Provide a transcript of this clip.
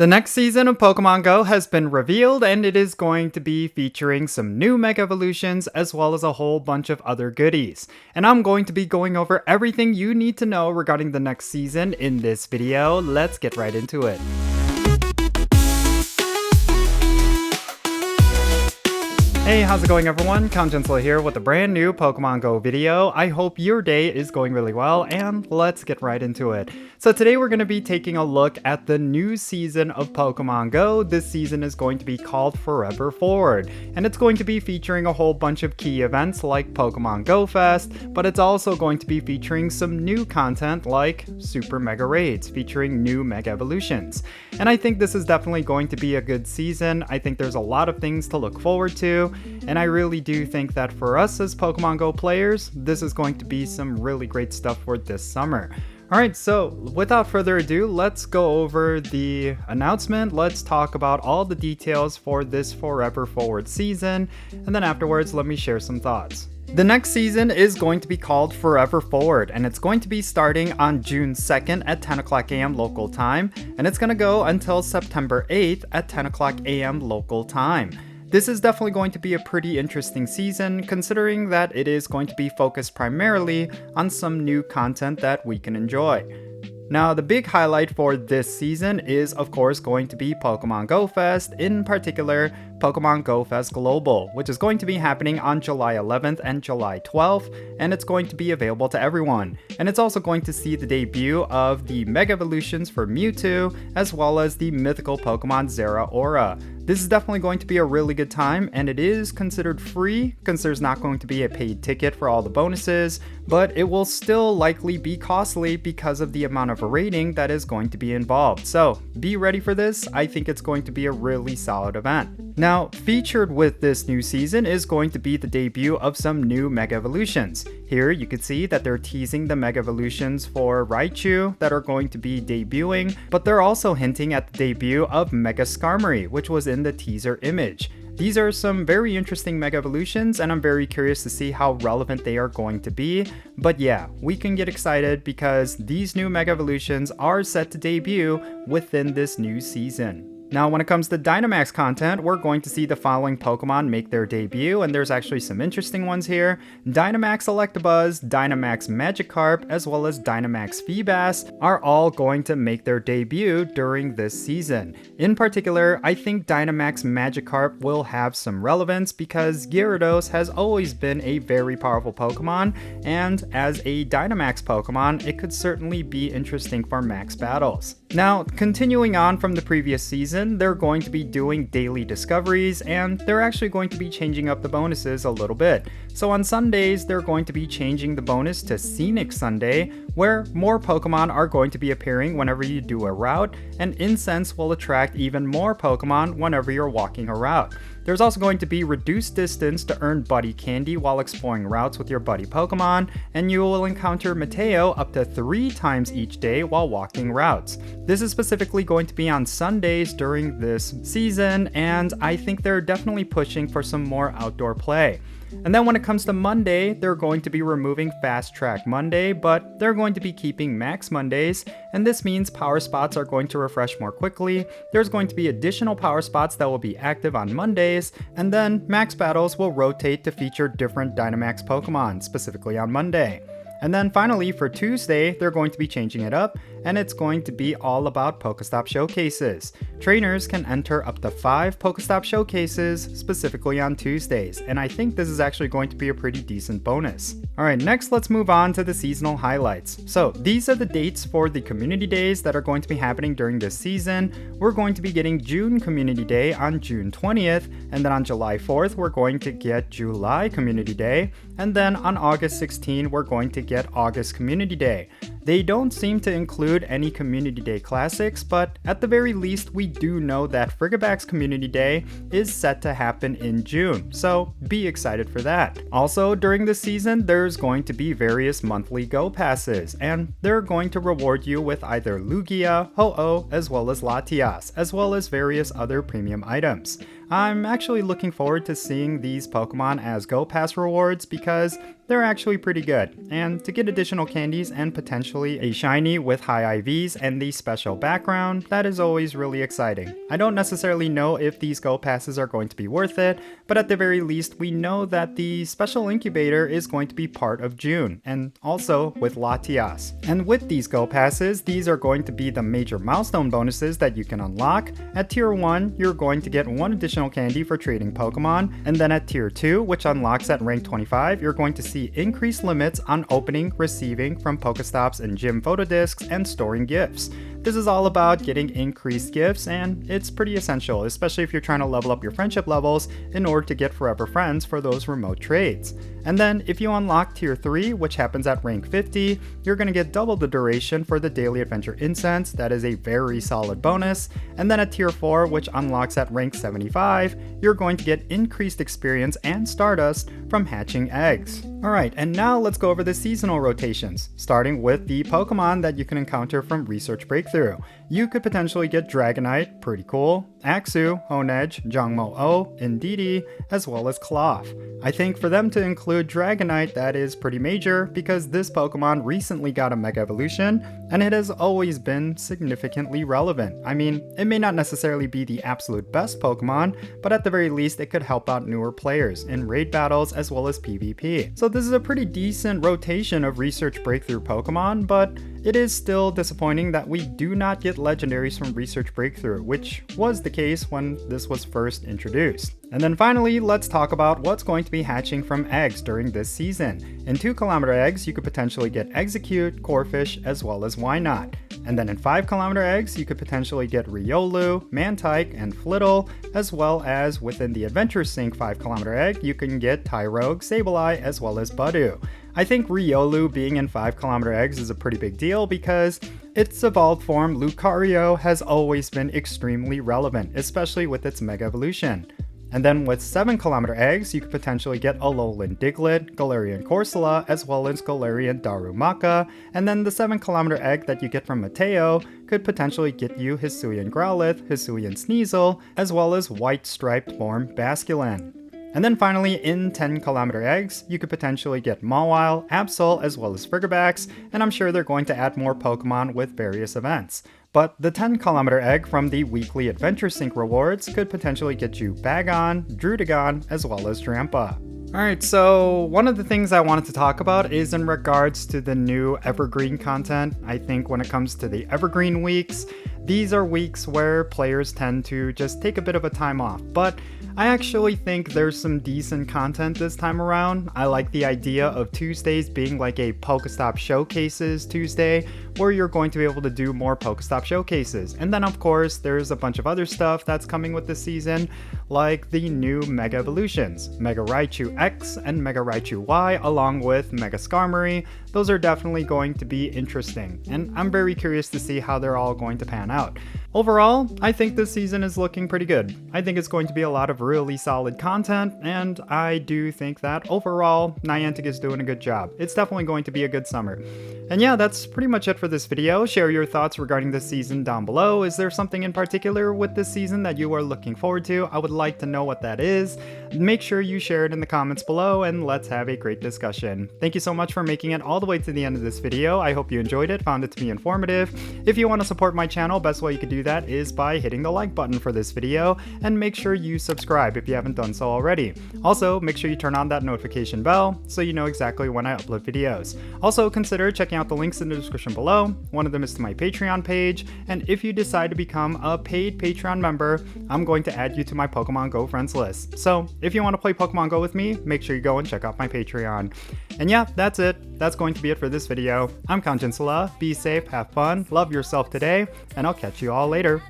The next season of Pokemon Go has been revealed, and it is going to be featuring some new Mega Evolutions as well as a whole bunch of other goodies. And I'm going to be going over everything you need to know regarding the next season in this video. Let's get right into it. Hey, how's it going everyone? Count Jinsula here with a brand new Pokemon Go video. I hope your day is going really well, and let's get right into it. So today we're going to be taking a look at the new season of Pokemon Go. This season is going to be called Forever Forward, and it's going to be featuring a whole bunch of key events like Pokémon GO Fest, but it's also going to be featuring some new content like Super Mega Raids featuring new Mega Evolutions. And I think this is definitely going to be a good season. I think there's a lot of things to look forward to, and I really do think that for us as Pokemon Go players, this is going to be some really great stuff for this summer. Alright, so without further ado, let's go over the announcement. Let's talk about all the details for this Forever Forward season, and then afterwards, let me share some thoughts. The next season is going to be called Forever Forward, and it's going to be starting on June 2nd at 10 o'clock a.m. local time, and it's going to go until September 8th at 10 o'clock a.m. local time. This is definitely going to be a pretty interesting season, considering that it is going to be focused primarily on some new content that we can enjoy. Now, the big highlight for this season is, of course, going to be Pokemon GO Fest, in particular, Pokemon GO Fest Global, which is going to be happening on July 11th and July 12th, and it's going to be available to everyone. And it's also going to see the debut of the Mega Evolutions for Mewtwo, as well as the mythical Pokemon Zeraora. This is definitely going to be a really good time, and it is considered free, because there's not going to be a paid ticket for all the bonuses, but it will still likely be costly because of the amount of raiding that is going to be involved. So be ready for this. I think it's going to be a really solid event. Now, featured with this new season is going to be the debut of some new Mega Evolutions. Here you can see that they're teasing the Mega Evolutions for Raichu that are going to be debuting, but they're also hinting at the debut of Mega Skarmory, which was in the teaser image. These are some very interesting Mega Evolutions, and I'm very curious to see how relevant they are going to be. But yeah, we can get excited because these new Mega Evolutions are set to debut within this new season. Now, when it comes to Dynamax content, we're going to see the following Pokemon make their debut, and there's actually some interesting ones here. Dynamax Electabuzz, Dynamax Magikarp, as well as Dynamax Feebas are all going to make their debut during this season. In particular, I think Dynamax Magikarp will have some relevance because Gyarados has always been a very powerful Pokemon, and as a Dynamax Pokemon, it could certainly be interesting for max battles. Now, continuing on from the previous season, they're going to be doing daily discoveries, and they're actually going to be changing up the bonuses a little bit. So on Sundays, they're going to be changing the bonus to Scenic Sunday, where more Pokemon are going to be appearing whenever you do a route, and Incense will attract even more Pokemon whenever you're walking a route. There's also going to be reduced distance to earn buddy candy while exploring routes with your buddy Pokemon, and you will encounter Mateo up to 3 times each day while walking routes. This is specifically going to be on Sundays during this season, and I think they're definitely pushing for some more outdoor play. And then when it comes to Monday, they're going to be removing Fast Track Monday, but they're going to be keeping Max Mondays, and this means power spots are going to refresh more quickly. There's going to be additional power spots that will be active on Mondays, and then Max Battles will rotate to feature different Dynamax Pokemon, specifically on Monday. And then finally, for Tuesday, they're going to be changing it up, and it's going to be all about Pokestop showcases. Trainers can enter up to 5 Pokestop showcases specifically on Tuesdays, and I think this is actually going to be a pretty decent bonus. Alright, next let's move on to the seasonal highlights. So these are the dates for the community days that are going to be happening during this season. We're going to be getting June Community Day on June 20th, and then on July 4th, we're going to get July Community Day, and then on August 16, we're going to get August Community Day. They don't seem to include any Community Day classics, but at the very least, we do know that Frigibax Community Day is set to happen in June, so be excited for that. Also, during this season, there's going to be various monthly Go Passes, and they're going to reward you with either Lugia, Ho-Oh, as well as Latias, as well as various other premium items. I'm actually looking forward to seeing these Pokemon as Go Pass rewards because they're actually pretty good, and to get additional candies and potentially a shiny with high IVs and the special background, that is always really exciting. I don't necessarily know if these Go Passes are going to be worth it, but at the very least we know that the special incubator is going to be part of June, and also with Latias. And with these Go Passes, these are going to be the major milestone bonuses that you can unlock. At tier 1, you're going to get 1 additional candy for trading Pokemon, and then at tier 2, which unlocks at rank 25, you're going to see increased limits on opening, receiving from Pokestops and gym photo discs, and storing gifts. This is all about getting increased gifts, and it's pretty essential, especially if you're trying to level up your friendship levels in order to get forever friends for those remote trades. And then if you unlock tier 3, which happens at rank 50, you're going to get double the duration for the daily adventure incense. That is a very solid bonus. And then at tier 4, which unlocks at rank 75, you're going to get increased experience and stardust from hatching eggs. Alright, and now let's go over the seasonal rotations, starting with the Pokemon that you can encounter from Research Breakthrough. You could potentially get Dragonite, pretty cool, Axew, Honedge, Jangmo-O, Indeedee, as well as Cloth. I think for them to include Dragonite, that is pretty major because this Pokemon recently got a Mega Evolution, and it has always been significantly relevant. I mean, it may not necessarily be the absolute best Pokemon, but at the very least it could help out newer players in raid battles as well as PvP. So this is a pretty decent rotation of Research Breakthrough Pokemon, but it is still disappointing that we do not get legendaries from Research Breakthrough, which was the case when this was first introduced. And then finally, let's talk about what's going to be hatching from eggs during this season. In 2km eggs, you could potentially get Execute, Corphish, as well as Wynot. And then in 5km eggs, you could potentially get Riolu, Mantike, and Flittle, as well as within the Adventure Sync 5km egg, you can get Tyrogue, Sableye, as well as Budew. I think Riolu being in 5km eggs is a pretty big deal because its evolved form, Lucario, has always been extremely relevant, especially with its Mega Evolution. And then with 7km eggs, you could potentially get Alolan Diglett, Galarian Corsola, as well as Galarian Darumaka, and then the 7km egg that you get from Mateo could potentially get you Hisuian Growlithe, Hisuian Sneasel, as well as white striped form Basculin. And then finally, in 10km eggs, you could potentially get Mawile, Absol, as well as Frigibax, and I'm sure they're going to add more Pokemon with various events. But the 10km egg from the weekly Adventure Sync rewards could potentially get you Bagon, Druddigon, as well as Drampa. Alright, so one of the things I wanted to talk about is in regards to the new Evergreen content. I think when it comes to the Evergreen weeks, these are weeks where players tend to just take a bit of a time off, but I actually think there's some decent content this time around. I like the idea of Tuesdays being like a Pokestop Showcases Tuesday, where you're going to be able to do more Pokestop Showcases. And then of course, there's a bunch of other stuff that's coming with this season, like the new Mega Evolutions, Mega Raichu X and Mega Raichu Y, along with Mega Skarmory. Those are definitely going to be interesting, and I'm very curious to see how they're all going to pan out. Overall, I think this season is looking pretty good. I think it's going to be a lot of really solid content, and I do think that overall, Niantic is doing a good job. It's definitely going to be a good summer. And yeah, that's pretty much it for this video. Share your thoughts regarding this season down below. Is there something in particular with this season that you are looking forward to? I would like to know what that is. Make sure you share it in the comments below, and let's have a great discussion. Thank you so much for making it all the way to the end of this video. I hope you enjoyed it, found it to be informative. If you want to support my channel, best way you could do that is by hitting the like button for this video, and make sure you subscribe if you haven't done so already. Also, make sure you turn on that notification bell so you know exactly when I upload videos. Also, consider checking out the links in the description below. One of them is to my Patreon page, and if you decide to become a paid Patreon member, I'm going to add you to my Pokemon Go friends list. So if you want to play Pokemon Go with me, make sure you go and check out my Patreon. And yeah, that's it. That's going to be it for this video. I'm Jinsula. Be safe, have fun, love yourself today, and I'll catch you all later.